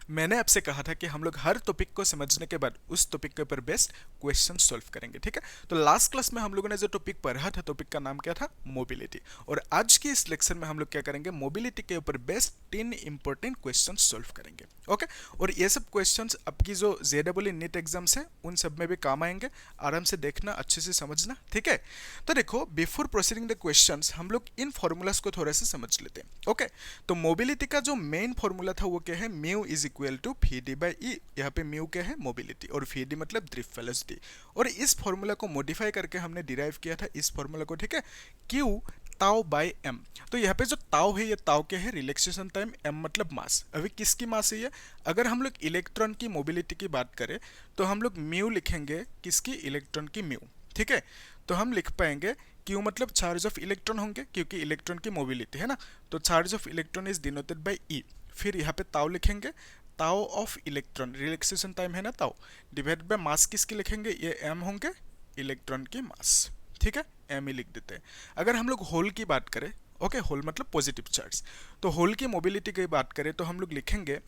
मैंने आपसे कहा था कि हम लोग हर टॉपिक को समझने के बाद उस टॉपिक के ऊपर बेस्ड क्वेश्चन सॉल्व करेंगे, ठीक है। तो लास्ट क्लास में हम लोगों ने जो टॉपिक पढ़ा था, टॉपिक का नाम क्या था, मोबिलिटी। और आज की इस लेक्चर में हम लोग क्या करेंगे, मोबिलिटी के ऊपर बेस्ड 3 इंपॉर्टेंट क्वेश्चन सॉल्व करेंगे, ओके। और ये सब क्वेश्चंस आपकी जो जेडब्ल्यू नीट एग्जाम्स है उन सब में भी काम आएंगे। आराम से देखना, अच्छे से समझना, ठीक है। तो देखो, बिफोर प्रोसीडिंग द क्वेश्चंस हम लोग इन फॉर्मूलाज को थोड़ा सा समझ लेते हैं, ओके। तो मोबिलिटी का जो मेन फॉर्मूला था वो क्या है, mu is equal to V D by E. यहाँ पे म्यू क्या है, मोबिलिटी, और वी डी मतलब ड्रिफ्ट वेलोसिटी। और इस फॉर्मूला को मॉडिफाई करके हमने डिराइव किया था इस फॉर्मूला को, ठीक है, क्यू ताउ बाई एम। तो यहाँ पे जो ताउ है, ये ताउ क्या है, रिलैक्सेशन टाइम, एम मतलब मास। अभी किसकी मास है ये, अगर हम लोग इलेक्ट्रॉन की मोबिलिटी की बात करें तो हम लोग म्यू लिखेंगे, किसकी, इलेक्ट्रॉन की म्यू, ठीक है। तो हम लिख पाएंगे क्यू मतलब चार्ज ऑफ इलेक्ट्रॉन होंगे, क्योंकि इलेक्ट्रॉन की मोबिलिटी है ना, तो charge of electron is denoted by E. फिर यहाँ पे ताउ लिखेंगे, tau of electron, relaxation time है ना ताउ, डिवाइड बाय मास किसकी लिखेंगे, ये एम होंगे, इलेक्ट्रॉन की मास, ठीक है, एम ही लिख देते हैं। अगर हम लोग होल की बात करें, ओके, होल मतलब पॉजिटिव चार्ज, तो होल की मोबिलिटी की बात करें तो हम लोग लिखेंगे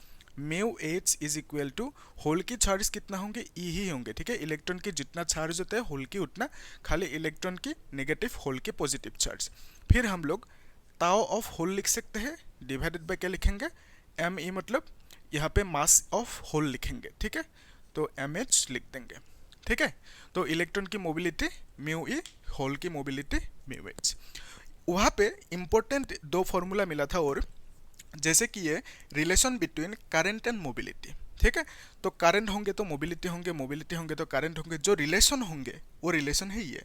mu h is equal to, hole की चार्ज कितना होंगे, ई ही होंगे, ठीक है। इलेक्ट्रॉन की जितना चार्ज होता है होल की उतना, खाली इलेक्ट्रॉन की नेगेटिव, होल के पॉजिटिव चार्ज। फिर हम लोग ताओ ऑफ होल लिख सकते हैं, डिवाइडेड बाय क्या लिखेंगे, एम ई मतलब यहाँ पे मास ऑफ होल लिखेंगे, ठीक है, तो एम एच लिख देंगे, ठीक है। तो इलेक्ट्रॉन की मोबिलिटी म्यू ई, होल की मोबिलिटी म्यू एच। वहाँ पे इंपॉर्टेंट दो फॉर्मूला मिला था, और जैसे कि ये relation between current and mobility, ठीक है। तो करंट होंगे तो मोबिलिटी होंगे, मोबिलिटी होंगे तो करंट होंगे, जो रिलेशन होंगे वो रिलेशन है ये।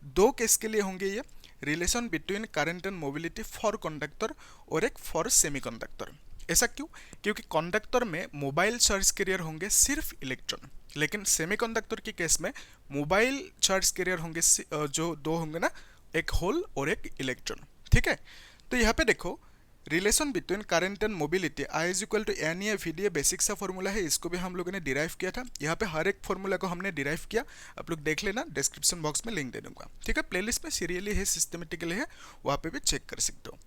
दो केस के लिए होंगे ये, relation between current and mobility for conductor और एक फॉर सेमीकंडक्टर। ऐसा क्यों, क्योंकि कंडक्टर में मोबाइल चार्ज कैरियर होंगे सिर्फ इलेक्ट्रॉन, लेकिन सेमीकंडक्टर के केस में मोबाइल चार्ज कैरियर होंगे जो दो होंगे ना, एक होल और एक इलेक्ट्रॉन, ठीक है। तो यहाँ पे देखो, relation between current and mobility, I is equal to n A we d, basic सा फॉर्मूला है, इसको भी हम लोगों ने डिराइव किया था। यहाँ पे हर एक फॉर्मूला को हमने डिराइव किया, आप लोग देख लेना, डिस्क्रिप्शन बॉक्स में लिंक दे दूंगा, ठीक है। प्लेलिस्ट में सीरियली है, सिस्टमेटिकली है, वहाँ पे भी चेक कर सकते हो।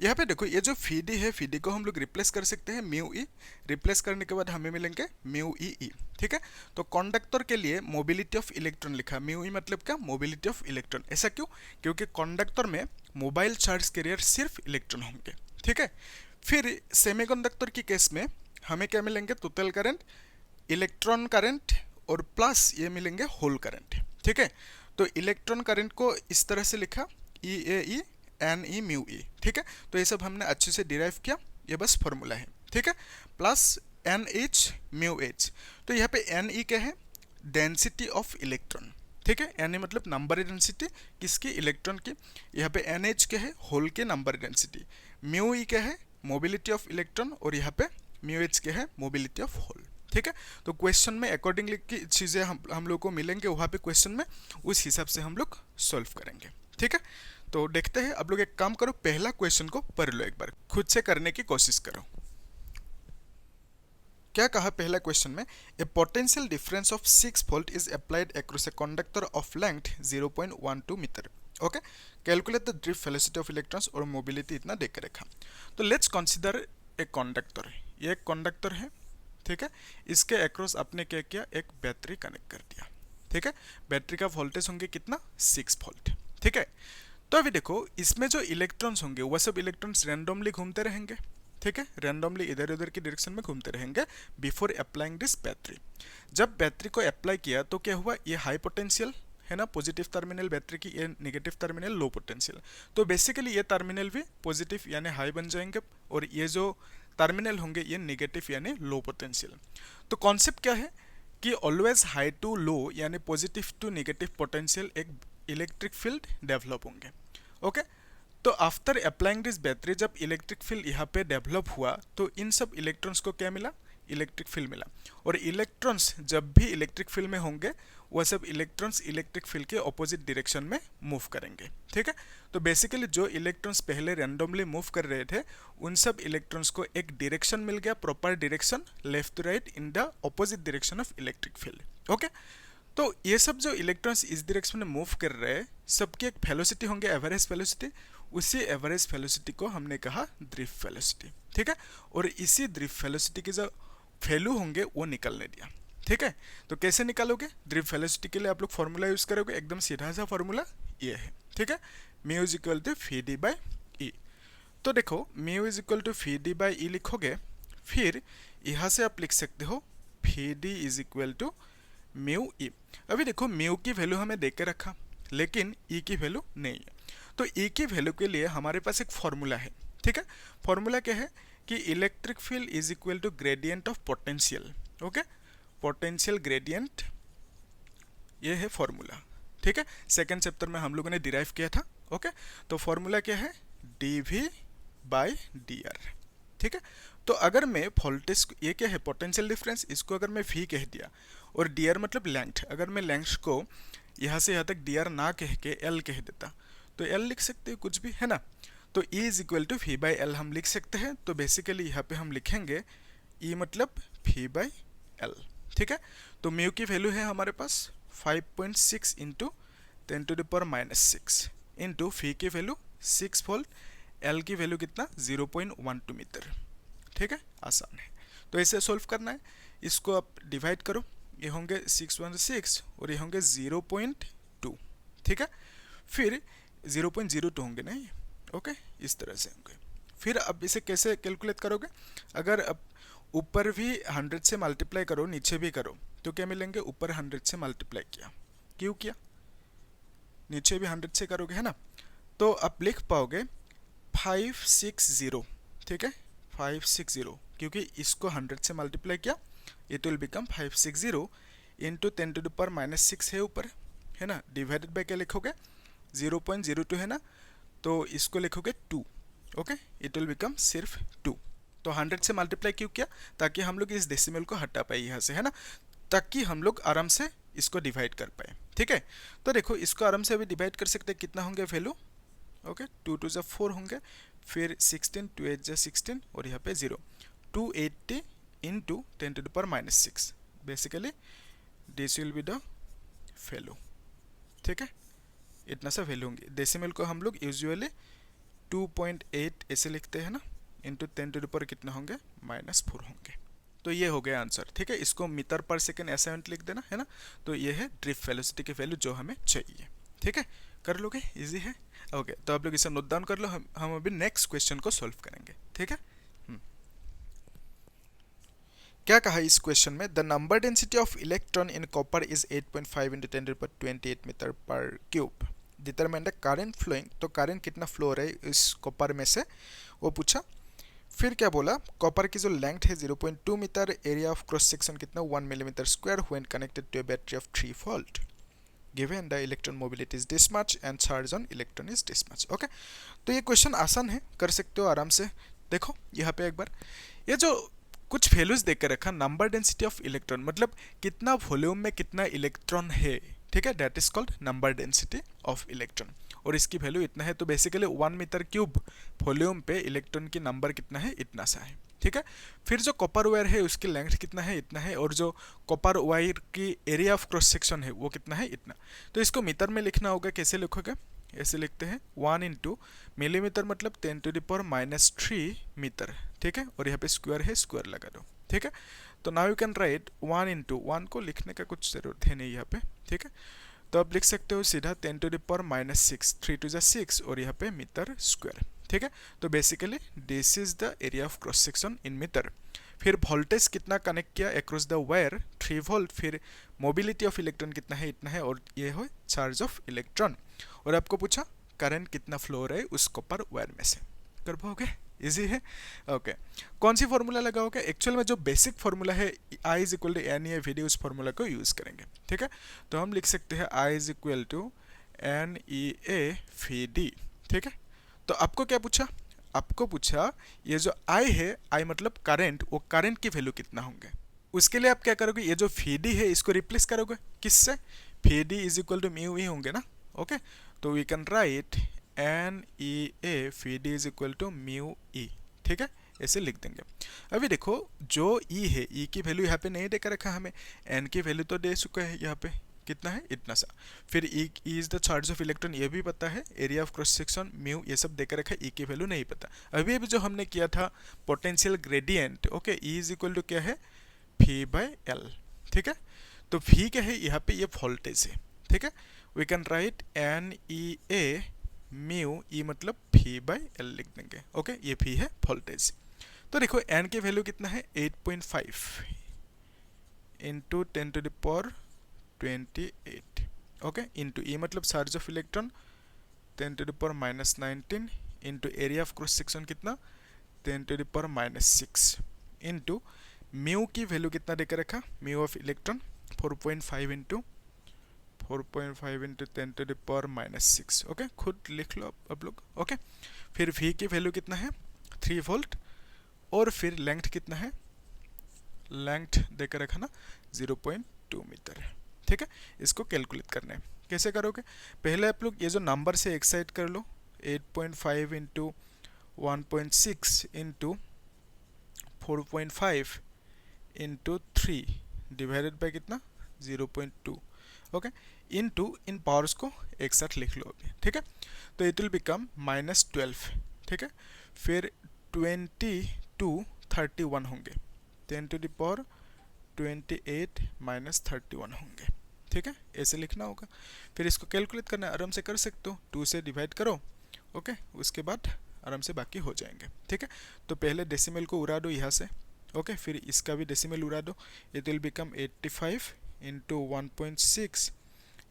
यहाँ पे देखो, ये जो फी डी है, फी डी को हम लोग रिप्लेस कर सकते हैं म्यू ई, रिप्लेस करने के बाद हमें मिलेंगे म्यू ई ई, ठीक है। तो कंडक्टर के लिए मोबिलिटी ऑफ इलेक्ट्रॉन लिखा, म्यू ई मतलब क्या, मोबिलिटी ऑफ इलेक्ट्रॉन। ऐसा क्यों, क्योंकि कंडक्टर में मोबाइल चार्ज कैरियर सिर्फ इलेक्ट्रॉन होंगे, ठीक है। फिर सेमीकंडक्टर की केस में हमें क्या मिलेंगे, टोटल करंट, इलेक्ट्रॉन करंट और प्लस ये मिलेंगे होल करंट, ठीक है। तो इलेक्ट्रॉन करंट को इस तरह से लिखा, ई a E N e mu E, ठीक है। तो ये सब हमने अच्छे से डिराइव किया, ये बस फॉर्मूला है, ठीक है। Plus n h mu h, तो यहाँ पे एन ई क्या है, डेंसिटी ऑफ इलेक्ट्रॉन, ठीक है। एन ए मतलब नंबर डेंसिटी किसकी, इलेक्ट्रॉन की। यहाँ पे एन एच क्या है, होल के नंबर डेंसिटी। म्यू ई क्या है, मोबिलिटी ऑफ इलेक्ट्रॉन, और यहाँ पे म्यू एच क्या है, मोबिलिटी ऑफ होल, ठीक है। तो क्वेश्चन में अकॉर्डिंगली की चीज़ें हम लोग को मिलेंगे वहाँ पे क्वेश्चन में, उस हिसाब से हम लोग सॉल्व करेंगे, ठीक है। तो देखते हैं, अब लोग एक काम करो, पहला क्वेश्चन को पढ़ लो, एक बार खुद से करने की कोशिश करो। क्या कहा पहला क्वेश्चन में, a potential difference of 6 volt is applied across a conductor of length 0.12 metre, okay. Calculate the drift velocity of electrons और मोबिलिटी इतना देकर रखा। तो लेट्स कंसीडर ए कंडक्टर, ये एक कंडक्टर है, ठीक है। इसके अक्रॉस आपने क्या किया, एक बैटरी कनेक्ट कर दिया, ठीक है। बैटरी का वोल्टेज होंगे कितना, 6 वोल्ट, ठीक है। तो अभी देखो, इसमें जो इलेक्ट्रॉन्स होंगे वह सब इलेक्ट्रॉन्स रैंडमली घूमते रहेंगे, ठीक है, रैंडमली इधर उधर की डायरेक्शन में घूमते रहेंगे बिफोर अप्लाइंग दिस बैटरी। जब बैटरी को अप्लाई किया तो क्या हुआ, ये हाई पोटेंशियल है ना, पॉजिटिव टर्मिनल बैटरी की, ये नेगेटिव टर्मिनल लो पोटेंशियल। तो बेसिकली ये टर्मिनल भी पॉजिटिव यानी हाई बन जाएंगे, और ये जो टर्मिनल होंगे ये नेगेटिव यानी लो पोटेंशियल। तो कॉन्सेप्ट क्या है कि ऑलवेज हाई टू लो यानी पॉजिटिव टू नेगेटिव पोटेंशियल एक इलेक्ट्रिक फील्ड डेवलप होंगे, ओके। तो आफ्टर अप्लाइंग दिस बैटरी, जब इलेक्ट्रिक फील्ड यहाँ पे डेवलप हुआ तो इन सब इलेक्ट्रॉन्स को क्या मिला, इलेक्ट्रिक फील्ड मिला। और इलेक्ट्रॉन्स जब भी इलेक्ट्रिक फील्ड में होंगे वह सब इलेक्ट्रॉन्स इलेक्ट्रिक फील्ड के ऑपोजिट डायरेक्शन में मूव करेंगे, ठीक है। तो बेसिकली जो इलेक्ट्रॉन्स पहले रैंडमली मूव कर रहे थे उन सब इलेक्ट्रॉन्स को एक डायरेक्शन मिल गया, proper direction, left to right in the opposite direction of electric field, okay. तो ये सब जो इलेक्ट्रॉन्स इस डायरेक्शन में मूव कर रहे हैं सबकी एक वेलोसिटी होंगे, एवरेज वेलोसिटी। उसी एवरेज वेलोसिटी को हमने कहा ड्रिफ्ट वेलोसिटी, ठीक है। और इसी ड्रिफ्ट वेलोसिटी की जो वैल्यू होंगे वो निकालने दिया। ठीक है, तो कैसे निकालोगे? ड्रिफ्ट वेलोसिटी के लिए आप लोग फॉर्मूला यूज करोगे, एकदम सीधा सा फॉर्मूला ये है। ठीक है, mu is equal to V D by E. तो देखो mu is equal to V D by E लिखोगे, फिर यहाँ से आप लिख सकते हो V D is equal to mu E. अभी देखो म्यू की वैल्यू हमें दे के रखा, लेकिन ई की वैल्यू नहीं है, तो ई की वैल्यू के लिए हमारे पास एक फॉर्मूला है। ठीक है, फॉर्मूला क्या है कि electric field is equal to gradient of potential. Okay, potential gradient, ये है फॉर्मूला। ठीक है, सेकंड चैप्टर में हम लोगों ने डिराइव किया था। ओके, तो फॉर्मूला क्या है? D v by d r. ठीक है, तो अगर मैं वोल्टेज, ये क्या है? पोटेंशियल डिफरेंस, इसको अगर मैं वी कह दिया और डी आर मतलब लेंथ, अगर मैं लेंथ को यहाँ से यहाँ तक डी आर ना कह के एल कह देता तो एल लिख सकते हैं, कुछ भी है ना। तो E is equal to v by l हम लिख सकते हैं। तो बेसिकली यहाँ पे हम लिखेंगे E मतलब वी बाई एल। ठीक है, तो म्यू की वैल्यू है हमारे पास 5.6 into 10 to the power -6 into v की वैल्यू 6 वोल्ट, एल की वैल्यू कितना? 0.12 मीटर। ठीक है, आसान है। तो ऐसे सॉल्व करना है, इसको आप डिवाइड करो, ये होंगे 616 और ये होंगे 0.2। ठीक है, फिर 0.02 होंगे नहीं, ओके, इस तरह से होंगे। फिर अब इसे कैसे कैलकुलेट करोगे? अगर अब ऊपर भी 100 से मल्टीप्लाई करो, नीचे भी करो, तो क्या मिलेंगे? ऊपर 100 से मल्टीप्लाई किया, क्यों किया? नीचे भी 100 से करोगे, है ना। तो आप लिख पाओगे 560। ठीक है, 560, क्योंकि इसको 100 से मल्टीप्लाई किया, it will become 560 into 10 to the power -6 है ऊपर, है ना, डिवाइडेड बाय क्या लिखोगे? 0.02 है ना, तो इसको लिखोगे 2। ओके, इट विल बिकम सिर्फ 2। तो 100 से मल्टीप्लाई क्यों किया? ताकि हम लोग इस डेसिमल को हटा पाए यहाँ से, है ना, ताकि हम लोग आराम से इसको डिवाइड कर पाए। ठीक है, तो देखो इसको आराम से अभी डिवाइड कर सकते हैं, कितना होंगे वैल्यू? ओके, 2 2 जा 4 होंगे, फिर 16 2 8 जा 16 और यहाँ पे 0, 280 into 10 to the power -6। Basically this will be the value. ठीक है, इतना सा वैल्यू होंगे। डेसिमल को हम लोग यूजुअली 2.8 ऐसे लिखते हैं ना, इंटू 10 टू द पावर कितना होंगे? -4 होंगे। तो ये हो गया आंसर। ठीक है, इसको मीटर पर सेकेंड ऐसा यूनिट लिख देना, है ना। तो ये है ड्रिफ्ट वेलोसिटी की वैल्यू जो हमें चाहिए। ठीक है, कर लोगे, इजी है। ओके, तो आप लोग इसे नोट डाउन कर लो, हम अभी नेक्स्ट क्वेश्चन को सॉल्व करेंगे। ठीक है, क्या कहा इस क्वेश्चन में? The number density of electron in copper is 8.5 into 10 to the power 28 metre पर cube. Determine the current flowing, तो करंट कितना फ्लो हो रहा है इस कॉपर में से, वो पूछा। फिर क्या बोला? कॉपर की जो लेंथ है 0.2 metre, area of cross section कितना? 1 millimetre square when connected to a battery of 3 volt. Given the electron mobility is this much and charge on electron is this much. Okay, तो ये question आसान है, कर सकते हो आराम से। देखो यहाँ पे एक बार ये जो कुछ वैल्यूज देकर रखा, नंबर डेंसिटी ऑफ इलेक्ट्रॉन मतलब कितना वॉल्यूम में कितना इलेक्ट्रॉन है। ठीक है, that is called number density of electron, और इसकी वैल्यू इतना है। तो बेसिकली 1 मीटर क्यूब वॉल्यूम पे इलेक्ट्रॉन की नंबर कितना है? इतना सा है। ठीक है, फिर जो कॉपर वायर है उसकी लेंथ कितना है? इतना है, और जो कॉपर वायर की एरिया ऑफ क्रॉस सेक्शन है वो कितना है? इतना। तो इसको मीटर में लिखना होगा, कैसे लिखोगे? ऐसे लिखते हैं 1 इंटू मिलीमीटर मतलब 10 टू द पावर -3 मीटर। ठीक है, और यहाँ पे स्क्वायर है, स्क्वायर लगा दो। ठीक है, तो now you can write 1 into 1 को लिखने का कुछ जरूरत है नहीं यहाँ पे। ठीक है, तो आप लिख सकते हो सीधा 10 टू द पावर -6, 3 टू 6 और यहाँ पे मीटर स्क्वायर। ठीक है, तो basically this is the area of cross section in metre. फिर वोल्टेज कितना कनेक्ट किया अक्रॉस द वायर? 3 वोल्ट। फिर मोबिलिटी ऑफ इलेक्ट्रॉन कितना है? इतना है, और ये हो चार्ज ऑफ इलेक्ट्रॉन। और आपको पूछा करंट कितना फ्लो हो रहा है उस कॉपर वायर में से। कर पाओगे, इजी है। ओके, कौन सी फॉर्मूला लगाओगे? एक्चुअल में जो बेसिक फॉर्मूला है I is equal to n e v d, उस फॉर्मूला को यूज करेंगे। ठीक है, तो हम लिख सकते हैं I is equal to n E A we d. ठीक है, तो आपको क्या पूछा? आपको पूछा ये जो I है, I मतलब करंट, वो करंट की वैल्यू कितना होंगे। उसके लिए आप क्या करोगे? ये जो वी डी है इसको रिप्लेस करोगे किससे? V D is equal to mu E होंगे ना। ओके, तो we can write N E A we D is equal to mu E. ठीक है, ऐसे लिख देंगे। अभी देखो जो E है, E की वैल्यू यहाँ पे नहीं देकर रखा हमें, N की वैल्यू तो दे चुका है यहाँ पे, कितना है? इतना सा। फिर E is the charge of electron, ये भी पता है। Area of cross section mu, ये सब देकर रखा है। E की वैल्यू नहीं पता। अभी जो हमने किया था potential gradient, okay, E is equal to क्या है? V बाय L, ठीक है। तो V क्या है यहाँ पे, ये वोल्टेज है, ठीक है। We can write N E A mu, E मतलब V बाय L लिख देंगे, ओके। ये V है वोल्टेज। तो देखो n की वैल्यू कितना है 8.5 into 10 to the power 28, okay, into E मतलब charge of electron 10 to the power -19 into area of cross section कितना 10 to the power -6 into mu की वैल्यू कितना देकर रखा, mu of electron 4.5 into 4.5 into 10 to the power -6, okay. खुद लिख लो आप लोग, ओके। फिर V की वैल्यू कितना है 3 वोल्ट, और फिर लेंथ कितना है, लेंथ देकर रखा ना 0.2 मीटर, ठीक है। इसको कैलकुलेट करना है, कैसे करोगे, पहले आप लोग ये जो नंबर से एक्साइट कर लो, 8.5 into 1.6 into 4.5 into 3 divided by कितना 0.2, ओके, इंटू इन पावर्स को एक साथ लिख लो अभी, ठीक है। तो इट विल बिकम -12, ठीक है। फिर 22 31 होंगे, 10 टू द पावर 28 -31 होंगे, ठीक है। ऐसे लिखना होगा। फिर इसको कैलकुलेट करना है, आराम से कर सकते हो, 2 से डिवाइड करो, ओके। उसके बाद आराम से बाकी हो जाएंगे, ठीक है। तो पहले डेसिमल को उड़ा दो यहाँ से, ओके, फिर इसका भी डेसिमल उड़ा दो। It will become 85 into 1.6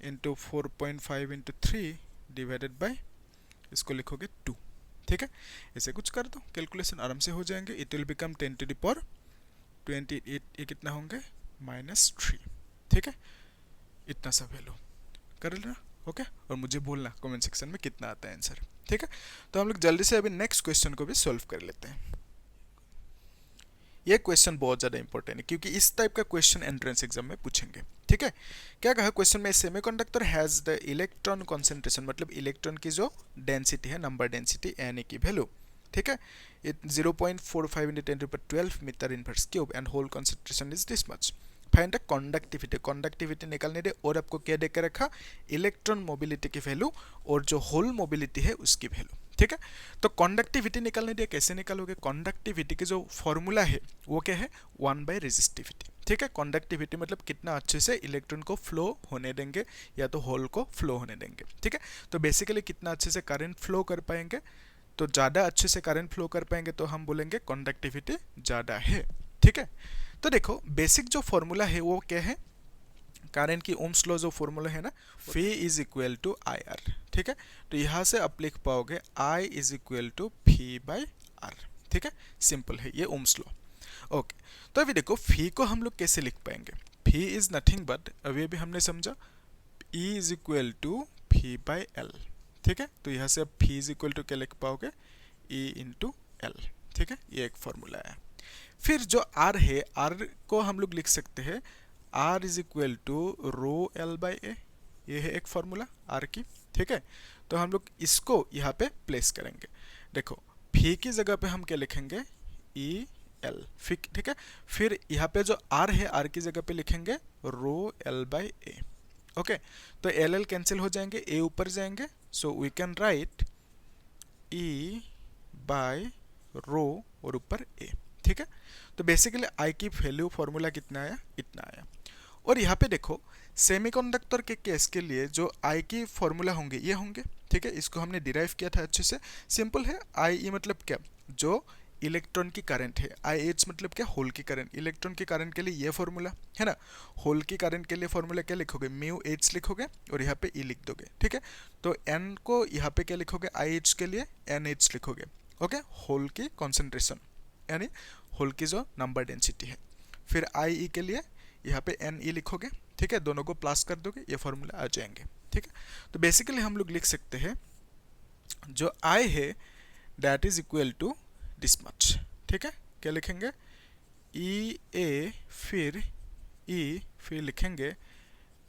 into 4.5 into 3 divided by, इसको लिखोगे 2, ठीक है। ऐसे कुछ कर दो, कैलकुलेशन आराम से हो जाएंगे। It will become 10 to the power 28, ये कितना होंगे -3, ठीक है। इतना सा वैल्यू कर लेना, ओके। और मुझे बोलना कमेंट सेक्शन में कितना आता है आंसर, ठीक है। तो हम लोग जल्दी से अभी नेक्स्ट क्वेश्चन को भी सॉल्व कर लेते हैं। ये क्वेश्चन बहुत ज़्यादा इंपॉर्टेंट है, क्योंकि इस टाइप का क्वेश्चन एंट्रेंस एग्जाम में पूछेंगे, ठीक है। क्या कहा क्वेश्चन में, semiconductor has the electron concentration, मतलब इलेक्ट्रॉन की जो डेंसिटी है, नंबर डेंसिटी Na की वैल्यू, ठीक है, 0.45 into 10 to the power 12 metre inverse cube and hole concentration is this much. Find the conductivity, conductivity निकालने दे, और आपको क्या देकर रखा, इलेक्ट्रॉन मोबिलिटी की वैल्यू और जो होल मोबिलिटी है उसकी वैल्यू, ठीक है। तो कंडक्टिविटी निकालने दिया, कैसे निकालोगे, कंडक्टिविटी की जो फॉर्मूला है वो क्या है 1 बाय रेजिस्टिविटी, ठीक है। कंडक्टिविटी मतलब कितना अच्छे से इलेक्ट्रॉन को फ्लो होने देंगे या तो होल को फ्लो होने देंगे, ठीक है। तो बेसिकली कितना अच्छे से करंट फ्लो कर पाएंगे, तो ज़्यादा अच्छे से करंट फ्लो कर पाएंगे तो हम बोलेंगे कंडक्टिविटी ज़्यादा है, ठीक है। तो देखो बेसिक जो फॉर्मूला है वो क्या है, करंट की ओम्स लॉ जो फॉर्मूला है ना, V is equal to IR, ठीक है। तो यहाँ से आप लिख पाओगे I is equal to V by R, ठीक है। सिंपल है ये ओम्स लॉ, ओके। तो अभी देखो V को हम लोग कैसे लिख पाएंगे, V इज नथिंग बट, अभी हमने समझा E is equal to V by L, ठीक है। तो यहाँ से आप V इज इक्वल टू क्या लिख पाओगे, E इंटू L, ठीक है। ये एक फॉर्मूला है। फिर जो R है, R को हम लोग लिख सकते हैं R is equal to rho L by A, ये है एक फॉर्मूला R की, ठीक है। तो हम लोग इसको यहाँ पे प्लेस करेंगे। देखो V की जगह पे हम क्या लिखेंगे E L, ठीक है। फिर यहाँ पे जो R है, R की जगह पे लिखेंगे rho L by A, okay. तो एल एल कैंसिल हो जाएंगे, ए ऊपर जाएंगे, so we can write E by rho और ऊपर ए, ठीक है। तो बेसिकली आई की वैल्यू फॉर्मूला कितना आया, इतना आया। और यहाँ पे देखो सेमीकंडक्टर के केस के लिए जो आई की फॉर्मूला होंगे ये होंगे, ठीक है। इसको हमने डिराइव किया था अच्छे से, सिंपल है। आई ई मतलब क्या, जो इलेक्ट्रॉन की करंट है, आई एच मतलब क्या, होल की करंट। इलेक्ट्रॉन की करंट के लिए ये फॉर्मूला है ना, होल की करंट के लिए फॉर्मूला क्या लिखोगे, म्यू एच लिखोगे और यहाँ पे ई लिख दोगे, ठीक है। तो एन को यहाँ पे क्या लिखोगे, आई एच के लिए एन एच लिखोगे, ओके। होल की कॉन्सेंट्रेशन यानी होल की जो नंबर डेंसिटी है। फिर आई ई के लिए यहाँ पे एन ई लिखोगे, ठीक है। दोनों को प्लस कर दोगे, ये फॉर्मूला आ जाएंगे, ठीक है। तो बेसिकली हम लोग लिख सकते हैं जो आई है that is equal to this much, ठीक है। क्या लिखेंगे, ई ए फिर ई फिर लिखेंगे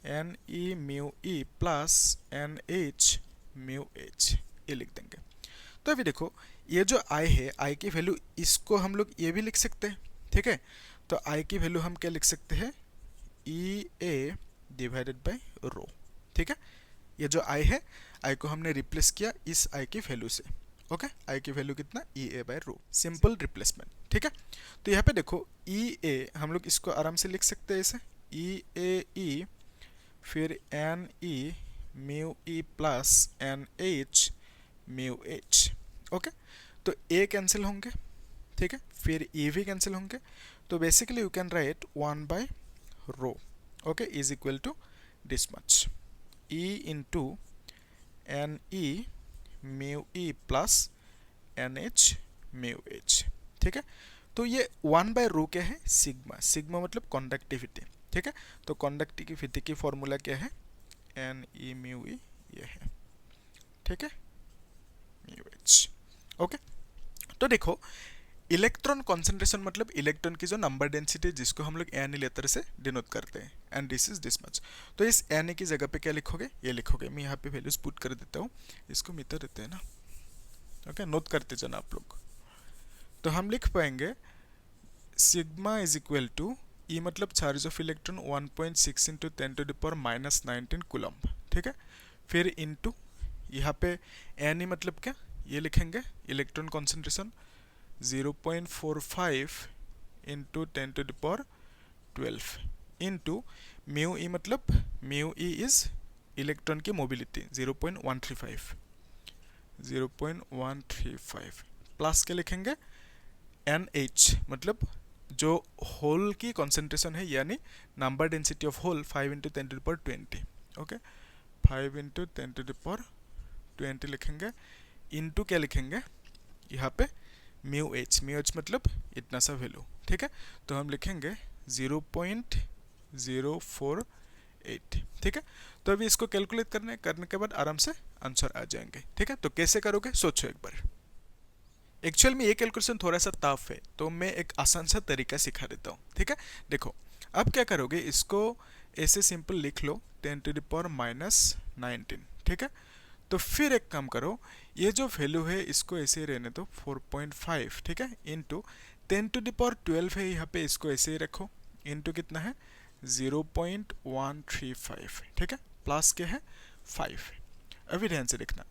n e mu e plus n h mu h, ये लिख देंगे। तो अभी देखो ये जो आई है, आई की वैल्यू इसको हम लोग ये भी लिख सकते हैं, ठीक है। तो आई की वैल्यू हम क्या लिख सकते हैं, ई ए डिवाइडेड बाई रो, ठीक है। ये जो आई है, आई को हमने रिप्लेस किया इस आई की वैल्यू से, ओके, आई की वैल्यू कितना, ई ए बाय रो, सिंपल रिप्लेसमेंट, ठीक है। तो यहाँ पे देखो ई ए हम लोग इसको आराम से लिख सकते हैं ऐसे, ई ए ई फिर n e mu e plus n h mu h, okay. तो ए कैंसिल होंगे, ठीक है, फिर ई भी कैंसिल होंगे, तो basically you can write 1 by row, okay, is equal to this much, e into n e mu e plus n h mu h, ठीक है। तो ये 1 बाय रो क्या है, सिग्मा, सिग्मा मतलब कंडक्टिविटी, ठीक है। तो कंडक्टिविटी की फॉर्मूला क्या है, एन ई म्यू ई, ये है, ठीक है, म्यू एच, ओके। तो देखो इलेक्ट्रॉन कॉन्सेंट्रेशन मतलब इलेक्ट्रॉन की जो नंबर डेंसिटी जिसको हम लोग एन लेटर से डिनोट करते हैं, and this is this much. तो इस एन की जगह पे क्या लिखोगे, ये लिखोगे, मैं यहाँ पे वैल्यूज पुट कर देता हूँ, इसको मीटर देते हैं ना, ओके, नोट करते जाना आप लोग। तो हम लिख पाएंगे sigma is equal to, e मतलब charge of electron 1.6 into 10 to the power minus 19 coulomb, ठीक है। फिर इंटू यहाँ पे एन ई मतलब क्या, ये लिखेंगे electron concentration 0.45 into 10 to the power 12 into mu E मतलब म्यू ई इज इलेक्ट्रॉन की मोबिलिटी 0.135 प्लस के लिखेंगे एन एच मतलब जो होल की कॉन्सेंट्रेशन है, यानी number density of hole 5 into 10 to the power 20, okay, 5 into 10 to the power 20 लिखेंगे, इंटू क्या लिखेंगे यहाँ पे म्यू एच मतलब इतना सा वैल्यू, ठीक है। तो हम लिखेंगे 0.048, ठीक है। तो अभी इसको कैलकुलेट करने के बाद आराम से आंसर आ जाएंगे, ठीक है। तो कैसे करोगे सोचो एक बार। एक्चुअल में ये कैलकुलेशन थोड़ा सा टफ है, तो मैं एक आसान सा तरीका सिखा देता हूँ, ठीक है। देखो अब क्या करोगे, इसको ऐसे सिंपल लिख लो 10 टू द पावर माइनस 19, ठीक है। तो फिर एक काम करो, ये जो वैल्यू है इसको ऐसे ही रहने दो 4.5, ठीक है, इंटू 10 टू द पावर 12 है यहाँ पे, इसको ऐसे ही रखो, इंटू कितना है 0.135, ठीक है, प्लस क्या है 5। अभी ध्यान से देखना,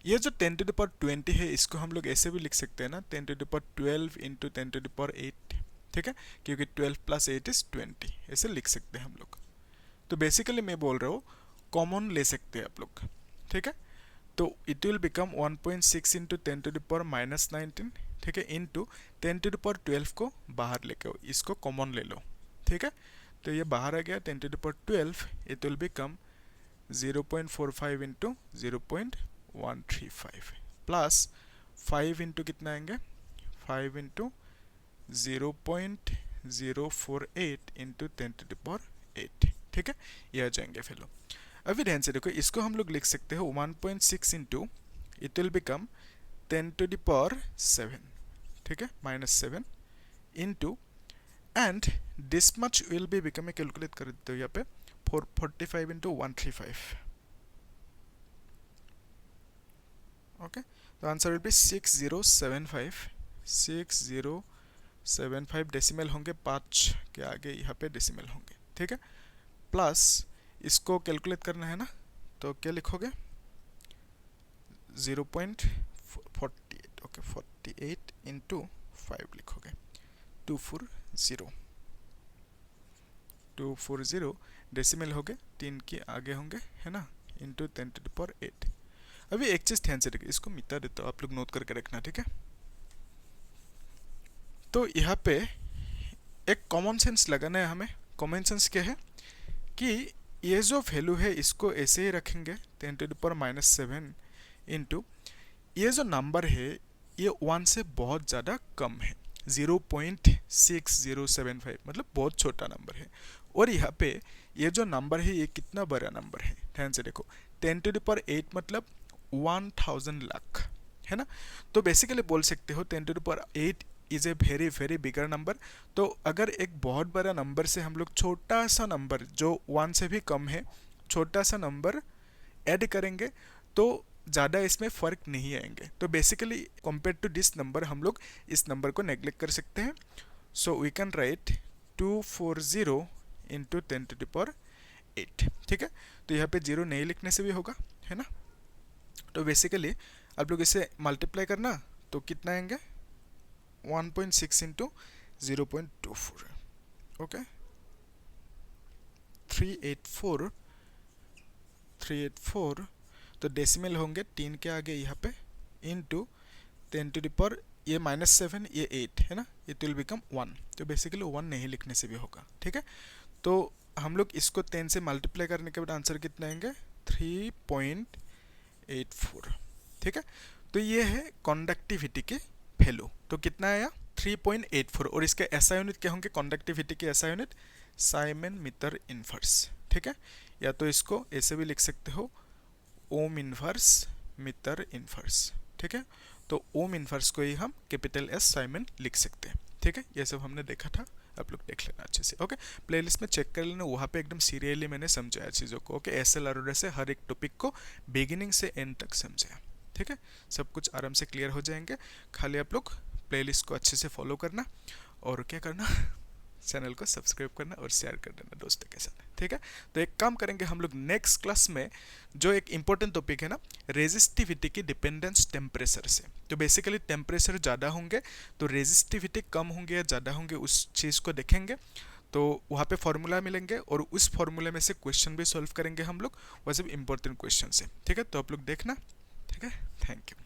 ये जो 10 टू द पावर 20 है इसको हम लोग ऐसे भी लिख सकते हैं ना, 10 to the power 12 into 10 to the power 8, ठीक है, क्योंकि 12 प्लस 8 इज 20, ऐसे लिख सकते हैं हम लोग। तो बेसिकली मैं बोल रहा हूँ कॉमन ले सकते हैं आप लोग, ठीक है। तो it will become 1.6 into 10 to the power minus 19, ठीक है, इंटू 10 टू द पावर 12 को बाहर लेके आओ, इसको कॉमन ले लो, ठीक है। तो ये बाहर आ गया 10 to the power 12, it will become 0.45 into 0.135 plus 5 into कितना आएंगे 5 into 0.048 into 10 to the power 8, ठीक है, ये आ जाएंगे फिर लो। अभी ध्यान से देखो, इसको हम लोग लिख सकते हैं 1.6 into it will become 10 to the power 7, ठीक है, -7 into and this much will be become, मैं कैलकुलेट कर देता हूँ यहाँ पे 445 इंटू 135, ओके। तो आंसर विल बी 6075 डेसिमल होंगे, 5 के आगे यहाँ पे डेसिमल होंगे, ठीक है। प्लस इसको कैलकुलेट करना है ना, तो क्या लिखोगे 0.48, ओके, 48 इंटू 5 लिखोगे 240 डेसिमल हो गए, 3 के आगे होंगे है ना, इंटू 10 टू द पावर 8। अभी एक चीज ध्यान से देखिए, इसको मिटा देता हूँ, आप लोग नोट करके रखना, ठीक है। तो यहाँ पे एक कॉमन सेंस लगाना है हमें। कॉमन सेंस क्या है कि ये जो वैल्यू है इसको ऐसे ही रखेंगे 10 टू द पावर -7 इंटू ये जो नंबर है ये 1 से बहुत ज़्यादा कम है, 0.6075 मतलब बहुत छोटा नंबर है। और यहाँ पे ये जो नंबर है ये कितना बड़ा नंबर है, ध्यान से देखो, 10 टू द पावर 8 मतलब 1000 लाख है ना। तो बेसिकली बोल सकते हो 10 to the power 8 is a very very bigger number. तो अगर एक बहुत बड़ा नंबर से हम लोग छोटा सा नंबर जो 1 से भी कम है, छोटा सा नंबर ऐड करेंगे तो ज़्यादा इसमें फ़र्क नहीं आएंगे। तो basically compare to this number हम लोग इस नंबर को नेग्लेक्ट कर सकते हैं। So we can write 240 into 10 to the power 8, ठीक है। तो यहाँ पे 0 नहीं लिखने से भी होगा है ना। तो बेसिकली आप लोग इसे मल्टीप्लाई करना तो कितना आएंगे 1.6 इंटू 0.24, ओके 384 तो डेसिमल होंगे 3 के आगे यहाँ पे इंटू 10⁻, ये -7 ये 8 है ना, इट विल बिकम 1, तो बेसिकली 1 नहीं लिखने से भी होगा, ठीक है। तो हम लोग इसको 10 से मल्टीप्लाई करने के बाद आंसर कितना आएंगे 3.84, ठीक है। तो ये है कंडक्टिविटी के वैल्यू, तो कितना आया 3.84, और इसके एसआई यूनिट क्या होंगे, कंडक्टिविटी के SI unit siemens metre inverse, ठीक है। या तो इसको ऐसे भी लिख सकते हो ओम इनवर्स मीटर इनवर्स, ठीक है। तो ओम इनवर्स को ही हम कैपिटल एस साइमन लिख सकते हैं, ठीक है। ये सब हमने देखा था, आप लोग देख लेना अच्छे से, ओके। प्लेलिस्ट में चेक कर लेना, वहाँ पे एकदम सीरियली मैंने समझाया चीज़ों को, ओके। एसएल अरोड़ा से हर एक टॉपिक को बिगिनिंग से एंड तक समझाया, ठीक है। सब कुछ आराम से क्लियर हो जाएंगे, खाली आप लोग प्लेलिस्ट को अच्छे से फॉलो करना और क्या करना चैनल को सब्सक्राइब करना और शेयर कर देना दोस्तों के साथ, ठीक है। तो एक काम करेंगे हम लोग नेक्स्ट क्लास में, जो एक इंपॉर्टेंट टॉपिक है ना, रेजिस्टिविटी की डिपेंडेंस टेम्परेचर से। तो बेसिकली टेम्परेचर ज़्यादा होंगे तो रेजिस्टिविटी कम होंगे या ज़्यादा होंगे, उस चीज़ को देखेंगे। तो वहाँ पे फॉर्मूला मिलेंगे और उस फॉर्मूले में से क्वेश्चन भी सॉल्व करेंगे हम लोग, वैसे भी इंपॉर्टेंट क्वेश्चन से, ठीक है। तो आप लोग देखना, ठीक है। Thank you.